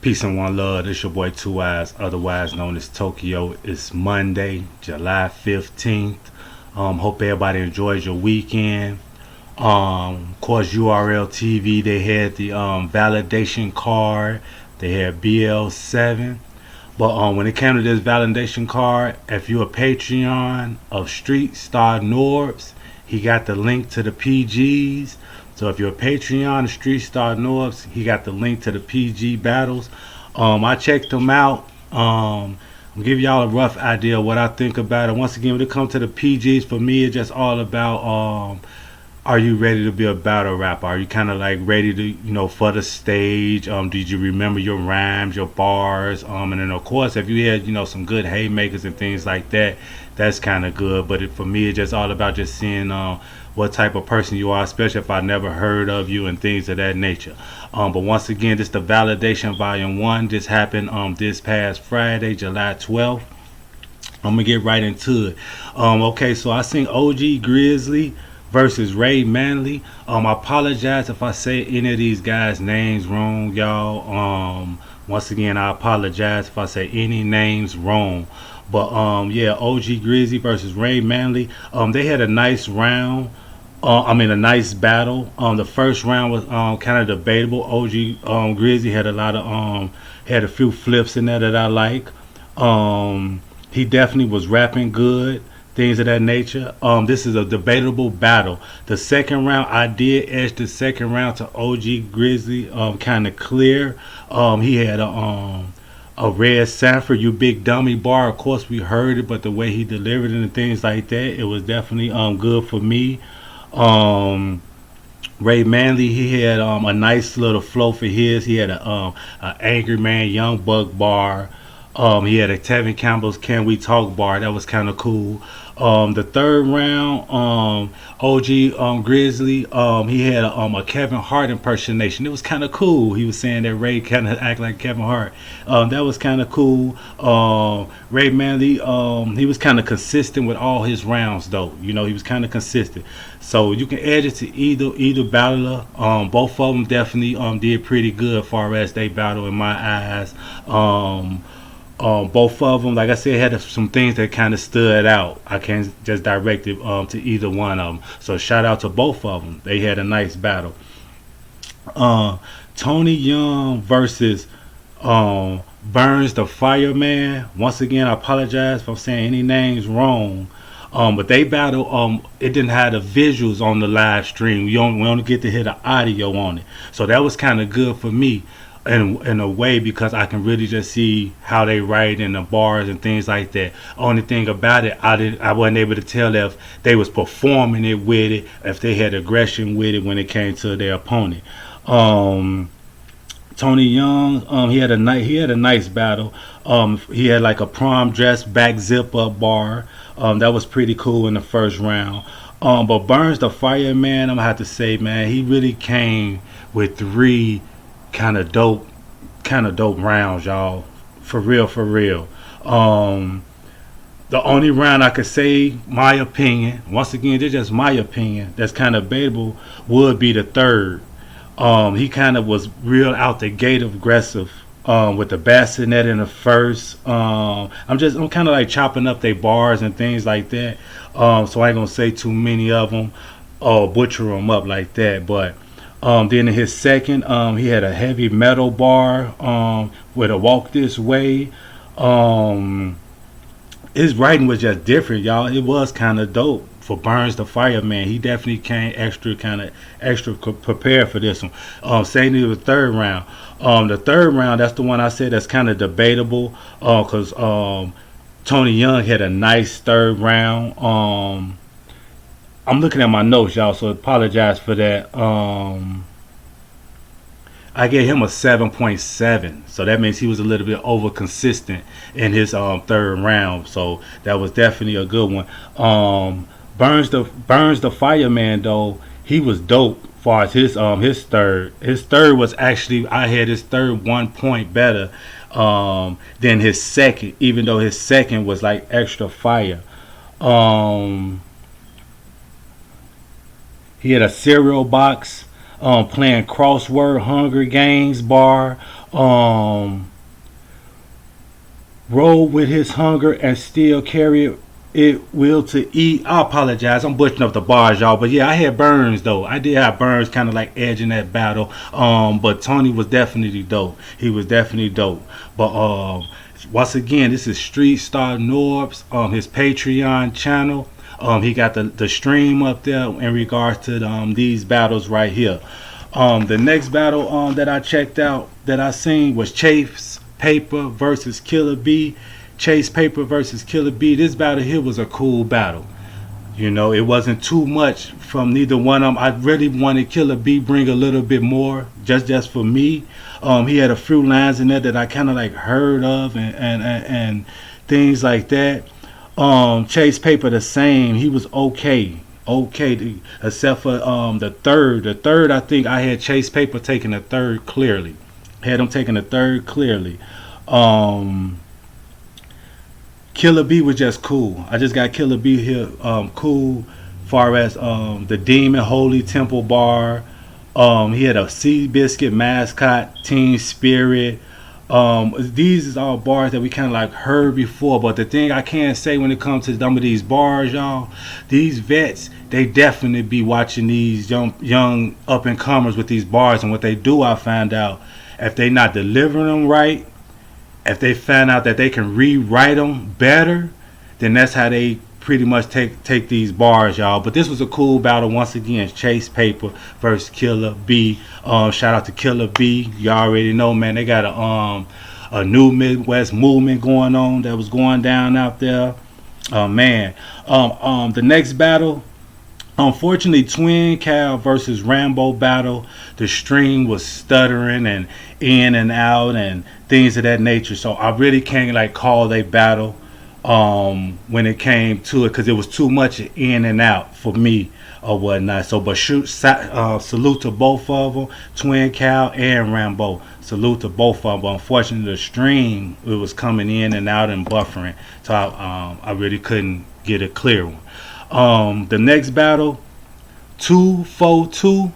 Peace and one love. This your boy Two Eyes, otherwise known as Tokyo. It's Monday, July 15th. Hope everybody enjoys your weekend. Of course, URL TV, they had the validation card. They had BL7. But when it came to this validation card, if you're a Patreon of Street Star Norbs, he got the link to the PGs. So if you're a Patreon of Street Star Norbs, he got the link to the PG battles. I checked them out. I'm give y'all a rough idea of what I think about it. Once again, when it comes to the PGs, for me, it's just all about are you ready to be a battle rapper? Are you kind of like ready to, for the stage? Did you remember your rhymes, your bars? And then of course, if you had, some good haymakers and things like that, that's kind of good. But for me, it's just all about just seeing what type of person you are, especially if I never heard of you and things of that nature. But once again, this the validation volume 1. This happened this past Friday, July 12th. I'm gonna get right into it. Okay, so I seen OG Grizzly versus Rayman. I apologize if I say any of these guys' names wrong, y'all. Once again, I apologize if I say any names wrong. But yeah, OG Grizzly versus Rayman. They had a nice round. A nice battle. The first round was kind of debatable. OG Grizzly had had a few flips in there that I like. He definitely was rapping good, things of that nature. This is a debatable battle. The second round, I did edge the second round to OG Grizzly, kind of clear. He had a Red Sanford, you big dummy bar. Of course, we heard it, but the way he delivered it and things like that, it was definitely good for me. Ray Manley, he had a nice little flow for his. He had a Angry Man, Young Buck bar. He had a Tevin Campbell's Can We Talk bar. That was kind of cool. The third round, OG Grizzly, he had a Kevin Hart impersonation. It was kind of cool. He was saying that Ray kind of act like Kevin Hart. That was kind of cool. Ray Manley, he was kind of consistent with all his rounds, though. He was kind of consistent. So you can edge it to either battler. Both of them definitely did pretty good as far as they battle in my eyes. Both of them, like I said, had some things that kind of stood out. I can't just direct it to either one of them. So shout out to both of them. They had a nice battle. Tony Young versus Burns the Fireman. Once again, I apologize if I'm saying any names wrong. But they battle. It didn't have the visuals on the live stream. We only get to hear the audio on it. So that was kind of good for me. In a way, because I can really just see how they write in the bars and things like that. Only thing about it, I wasn't able to tell if they was performing it with it, if they had aggression with it when it came to their opponent. Tony Young, he had a nice battle. He had like a prom dress back zip up bar. That was pretty cool in the first round. But Burns the Fireman, I'm gonna have to say, man, he really came with 3 kind of dope rounds, y'all. For real. The only round I could say, my opinion, once again, this is just my opinion, that's kind of debatable, would be the third. He kind of was real out the gate aggressive with the bassinet in the first. I'm kind of like chopping up their bars and things like that. So I ain't gonna say too many of them or butcher them up like that, but. Then in his second, he had a heavy metal bar with a Walk This Way. His writing was just different, y'all. It was kind of dope for Burns the Fireman. He definitely came extra prepared for this one. Same to the third round. The third round, that's the one I said that's kind of debatable because Tony Young had a nice third round. I'm looking at my notes, y'all, so apologize for that. I gave him a 7.7, so that means he was a little bit over consistent in his third round. So that was definitely a good one. Burns the Fireman, though, he was dope as far as his third. His third was actually, I had his third 1 point better than his second, even though his second was like extra fire. He had a cereal box playing crossword Hunger Games bar. Um, roll with his hunger and still carry it will to eat. I apologize. I'm butchering up the bars, y'all. But yeah, I had Burns though. I did have Burns kind of like edging that battle. But Tony was definitely dope. He was definitely dope. But once again, this is Street Star Norbs. His Patreon channel. He got the stream up there in regards to these battles right here. The next battle that I checked out that I seen was Chase Paper versus Killer B. Chase Paper versus Killer B. This battle here was a cool battle. You know, it wasn't too much from neither one of them. I really wanted Killer B bring a little bit more, just for me. He had a few lines in there that I kind of like heard of and things like that. Chase Paper the same. He was okay, except for the third. The third, I think I had Chase Paper taking the third clearly. Had him taking the third clearly. Killer B was just cool. I just got Killer B here cool far as the Demon Holy Temple bar. He had a Sea Biscuit mascot, Team Spirit. These is all bars that we kind of like heard before, but the thing I can say when it comes to some of these bars, y'all, these vets, they definitely be watching these young up and comers with these bars, and what they do, I found out, if they not delivering them right, if they find out that they can rewrite them better, then that's how they pretty much take these bars, y'all. But this was a cool battle once again. Chase Paper versus Killer B. Shout out to Killer B. Y'all already know, man. They got a new Midwest movement going on that was going down out there. Man. The next battle, unfortunately, Twin Cow versus Rambo battle. The stream was stuttering and in and out and things of that nature. So I really can't like call they battle when it came to it, because it was too much in and out for me or whatnot. So, but salute to both of them, Twin Cow and Rambo. Salute to both of them. But unfortunately, the stream, it was coming in and out and buffering, so I really couldn't get a clear one. The next battle, 242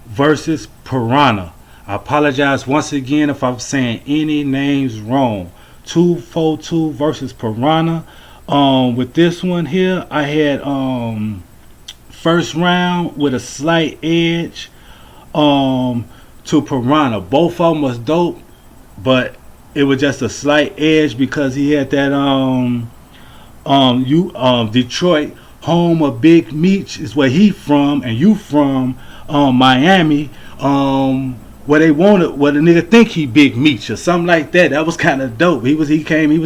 versus Piranha. I apologize once again if I'm saying any names wrong. 242 versus Piranha. With this one here, I had first round with a slight edge to Piranha. Both of them was dope, but it was just a slight edge because he had that Detroit, home of Big Meech, is where he from, and you from Miami, where they wanted, where the nigga think he Big Meech or something like that. That was kind of dope. He was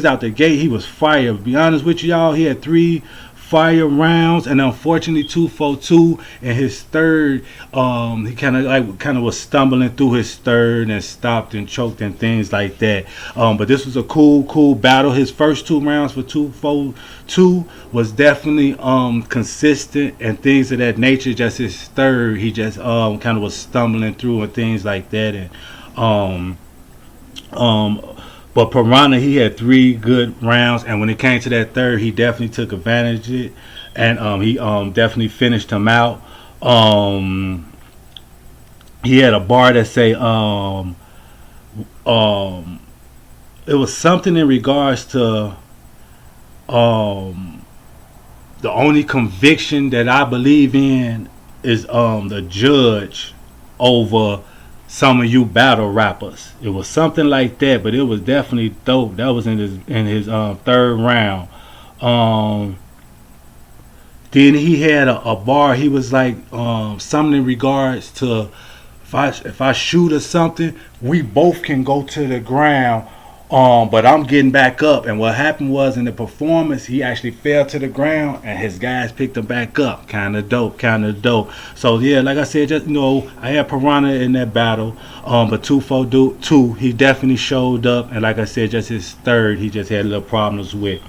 out the gate, he was fire. To be honest with you, y'all, he had 3 fire rounds, and unfortunately 242 in his third, he kind of was stumbling through his third and stopped and choked and things like that. But this was a cool battle. His first 2 rounds for 242 was definitely consistent and things of that nature. Just his third, he just kind of was stumbling through and things like that. And but Piranha, he had 3 good rounds, and when it came to that third, he definitely took advantage of it, and he definitely finished him out. He had a bar that say it was something in regards to the only conviction that I believe in is the judge over some of you battle rappers. It was something like that, but it was definitely dope. That was in his third round. Then he had a bar. He was like something in regards to if I shoot or something, we both can go to the ground. But I'm getting back up, and what happened was in the performance, he actually fell to the ground, and his guys picked him back up. Kind of dope. So yeah, like I said, just I had Piranha in that battle. But 242, he definitely showed up, and like I said, just his third, he just had little problems with.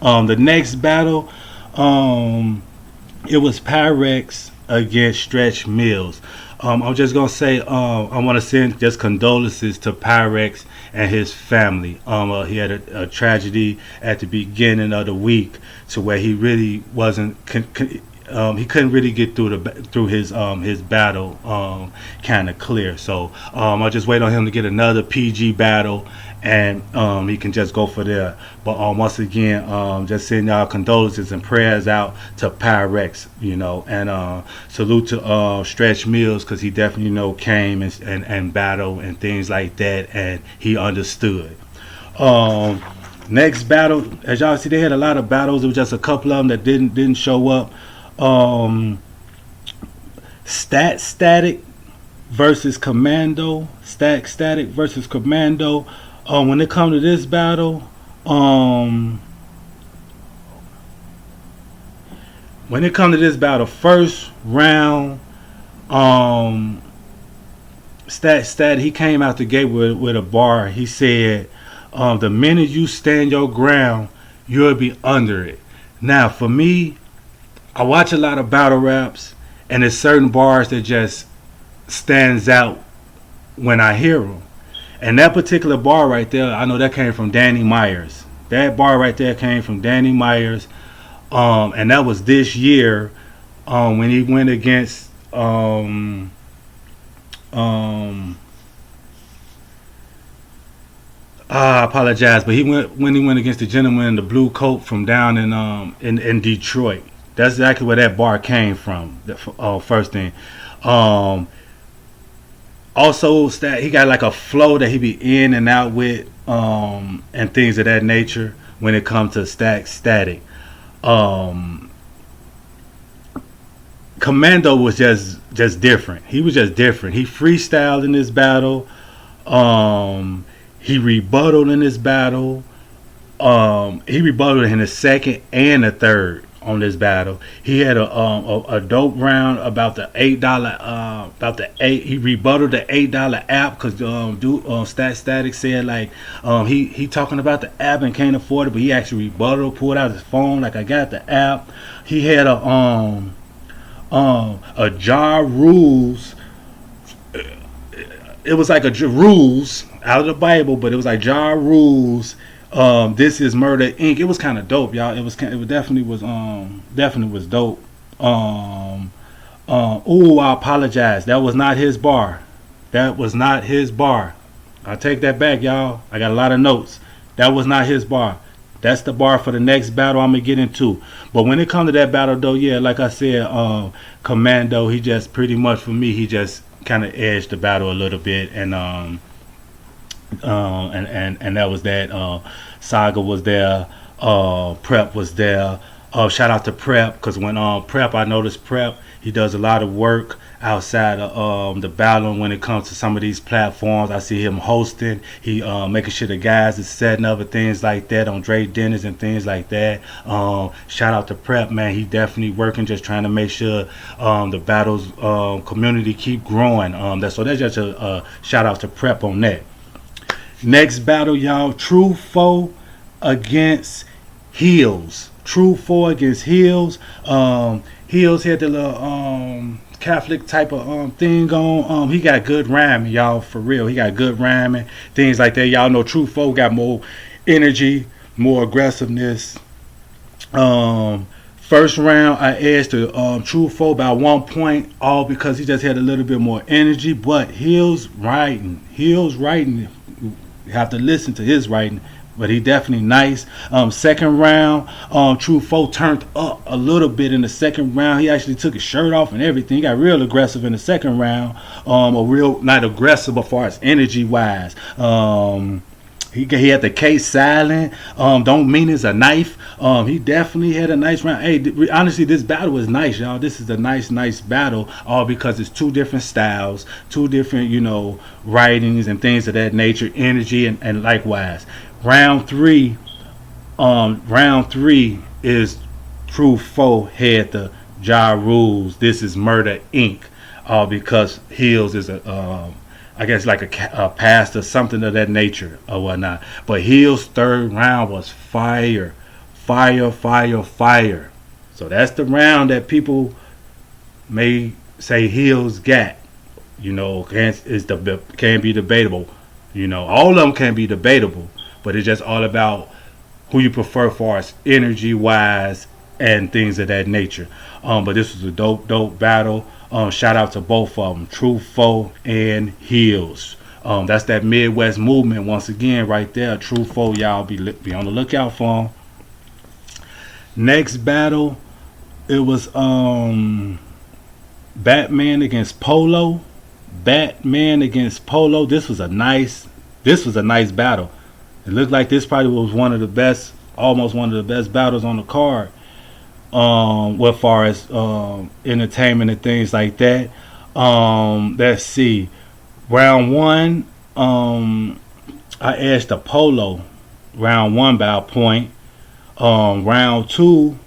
The next battle, it was Pyrex against Stretch Mills. I'm just gonna say I want to send just condolences to Pyrex and his family. He had a tragedy at the beginning of the week, to where he really wasn't. he couldn't really get through his battle kind of clear. So I'll just wait on him to get another PG battle, and he can just go for there. But once again, just sending y'all condolences and prayers out to Pyrex, and salute to Stretch Mills, because he definitely came and battled and things like that, and he understood. Next battle, as y'all see, they had a lot of battles. It was just a couple of them that didn't show up. Static versus Commando. Static versus Commando. When it comes to this battle, first round, Stat, he came out the gate with a bar. He said, the minute you stand your ground, you'll be under it. Now, for me, I watch a lot of battle raps, and there's certain bars that just stands out when I hear them. And that particular bar right there, I know that came from Danny Myers. That bar right there came from Danny Myers, and that was this year when he went against I apologize, but when he went against the gentleman in the blue coat from down in Detroit. That's exactly where that bar came from. First thing. Also, he got like a flow that he be in and out with, and things of that nature when it comes to Static. Commando was just different. He was just different. He freestyled in this battle. He rebutted in this battle. He rebutted in the second and the third on this battle. He had a dope round about the $8. He rebutted the $8 app, because Static said like he talking about the app and can't afford it, but he actually rebutted, pulled out his phone like, I got the app. He had a Ja Rules. It was like a Rules out of the Bible, but it was like Ja Rules. This is Murder Inc. It was kind of dope, y'all. It definitely was dope. I apologize. That was not his bar. I take that back, y'all. I got a lot of notes. That was not his bar. That's the bar for the next battle I'm gonna get into. But when it comes to that battle, though, yeah, like I said, Commando, he just pretty much, for me, he just kind of edged the battle a little bit, and that was that. Saga was there. Prep was there. Shout out to Prep, because when I noticed Prep, he does a lot of work outside of the battle when it comes to some of these platforms. I see him hosting. He making sure the guys is setting up and things like that on Dre dinners and things like that. Shout out to Prep, man. He definitely working, just trying to make sure the battles community keep growing. So that's just a shout out to Prep on that. Next battle, y'all, Truffaut against Heels. Truffaut against Heels. Heels had the little Catholic type of thing on. He got good rhyming, y'all, for real. He got good rhyming, things like that. Y'all know Truffaut got more energy, more aggressiveness. First round, I edged to Truffaut by 1 point, all because he just had a little bit more energy. But Heels writing. You have to listen to his writing, but he definitely nice. Second round, Truffaut turned up a little bit in the second round. He actually took his shirt off and everything. He got real aggressive in the second round. Not aggressive, but far as energy wise. He had the case silent. Don't mean it's a knife. He definitely had a nice round. Hey, honestly, this battle was nice, y'all. This is a nice battle, all because it's two different styles, two different, writings and things of that nature, energy and likewise. Round three is Truffaut had the Ja Rules. This is Murder Inc. Because Hills is I guess like a pastor, something of that nature or whatnot. But Hill's third round was fire. So that's the round that people may say Hill's got. Can't be debatable. All of them can be debatable, but it's just all about who you prefer, far as energy wise and things of that nature. But this was a dope battle. Shout out to both of them, Truffaut and Heels. That's that Midwest movement once again right there. Truffaut, y'all be on the lookout for them. Next battle, it was Batman against Polo. Batman against Polo. This was a nice battle. It looked like this probably was one of the best, almost one of the best battles on the card. As far as entertainment and things like that. Let's see. Round one, I edged the Polo. Round one by a point. Round two,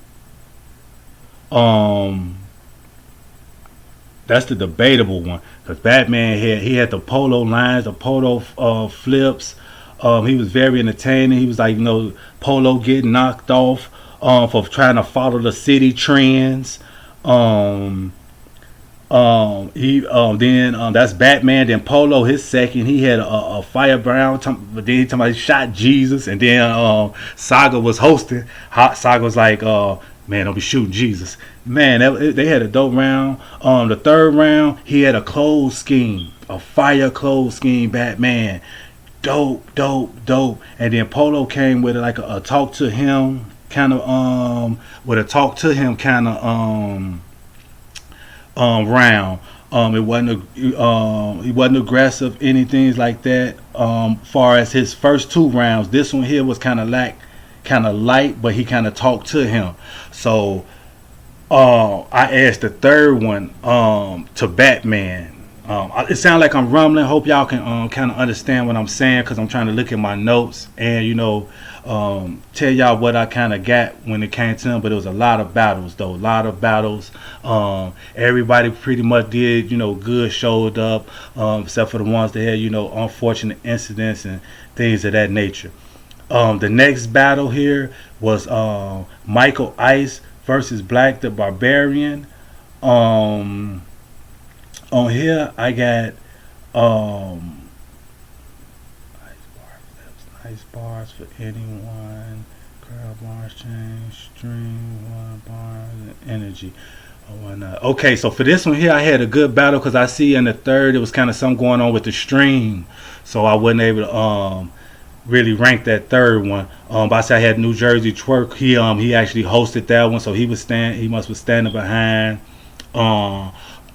that's the debatable one because Batman had the Polo lines, the Polo flips. He was very entertaining. He was like, Polo getting knocked off for trying to follow the city trends. That's Batman. Then Polo, his second, he had a Fireman, but then somebody shot Jesus, and then Saga was hosting. Saga was like, man, don't be shooting Jesus. Man, they had a dope round. The third round, he had a clothes scheme, a fire clothes scheme. Batman, dope. And then Polo came with like a talk to him kind of round. It wasn't he wasn't aggressive, anything like that. Far as his first two rounds, this one here was kind of light, but he kind of talked to him. So I asked the third one to Batman. It sounds like I'm rumbling. Hope y'all can kind of understand what I'm saying because I'm trying to look at my notes and tell y'all what I kind of got when it came to him. But it was a lot of battles though, everybody pretty much did good, showed up, except for the ones that had unfortunate incidents and things of that nature. The next battle here was Michael Ice versus Black the Barbarian. On here I got nice bars for anyone, girl bars change, string one bars and energy. Okay, so for this one here I had a good battle because I see in the third it was kind of something going on with the stream, so I wasn't able to really rank that third one. But I said I had New Jersey Twerk. He actually hosted that one, so he must be standing behind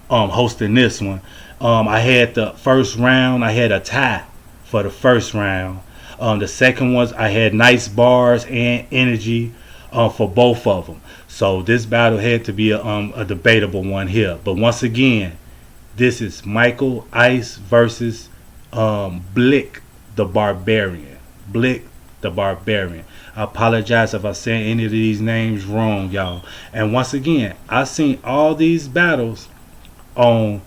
hosting this one. I had the first round, I had a tie for the first round. The second ones I had nice bars and energy for both of them. So this battle had to be a debatable one here. But once again, this is Michael Ice versus Blick the Barbarian. Blick the Barbarian. I apologize if I said any of these names wrong, y'all. And once again, I seen all these battles on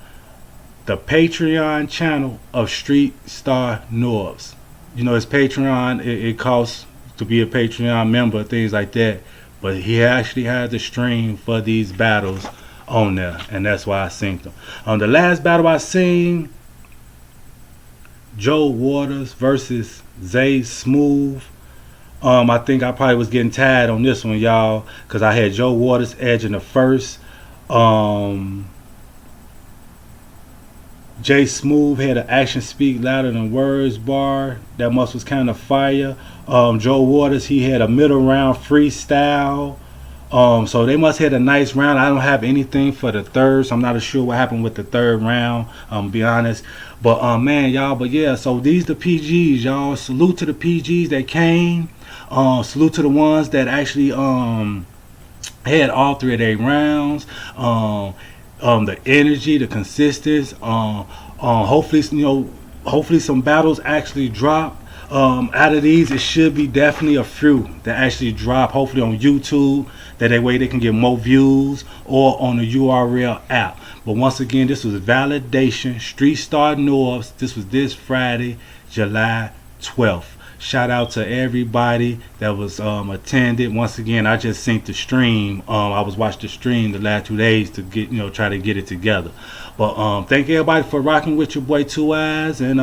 the Patreon channel of Street Star Norbs. His Patreon, it costs to be a Patreon member, things like that. But he actually had the stream for these battles on there, and that's why I synced them. On the last battle I seen, Joe Waters versus Zay Smooth. I think I probably was getting tired on this one, y'all, because I had Joe Waters edge in the first. Jay Smooth had an action speak louder than words bar. That must was kind of fire. Joe Waters, he had a middle round freestyle. So they must have had a nice round. I don't have anything for the third, so I'm not sure what happened with the third round, be honest. But man, y'all, but yeah, so these the PGs, y'all. Salute to the PGs that came. Salute to the ones that actually had all three of their rounds. The energy, the consistency. Hopefully some battles actually drop. Out of these, it should be definitely a few that actually drop. Hopefully on YouTube, that way they can get more views, or on the URL app. But once again, this was Validation Street Star Norbs. This was this Friday, July 12th. Shout out to everybody that was attended. Once again, I just synced the stream. I was watching the stream the last 2 days to get try to get it together. But thank everybody for rocking with your boy Two Eyes. And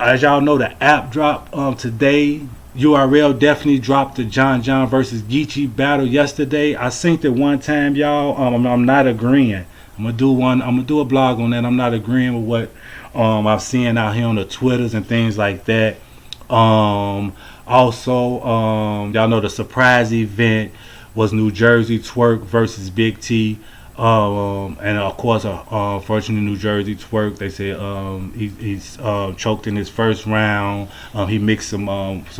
as y'all know, the app dropped today. URL definitely dropped the John versus Geechee battle yesterday. I synced it one time, y'all. I'm not agreeing. I'm gonna do one. I'm gonna do a blog on that. I'm not agreeing with what I'm seeing out here on the Twitters and things like that. Also, y'all know the surprise event was New Jersey Twerk versus Big T. And of course, unfortunately, New Jersey Twerk. They said he's choked in his first round. He mixed some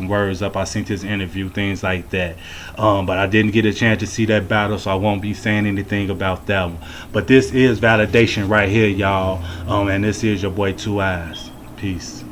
words up. I seen his interview, things like that. But I didn't get a chance to see that battle, so I won't be saying anything about that one. But this is validation right here, y'all. And this is your boy Two Eyes. Peace.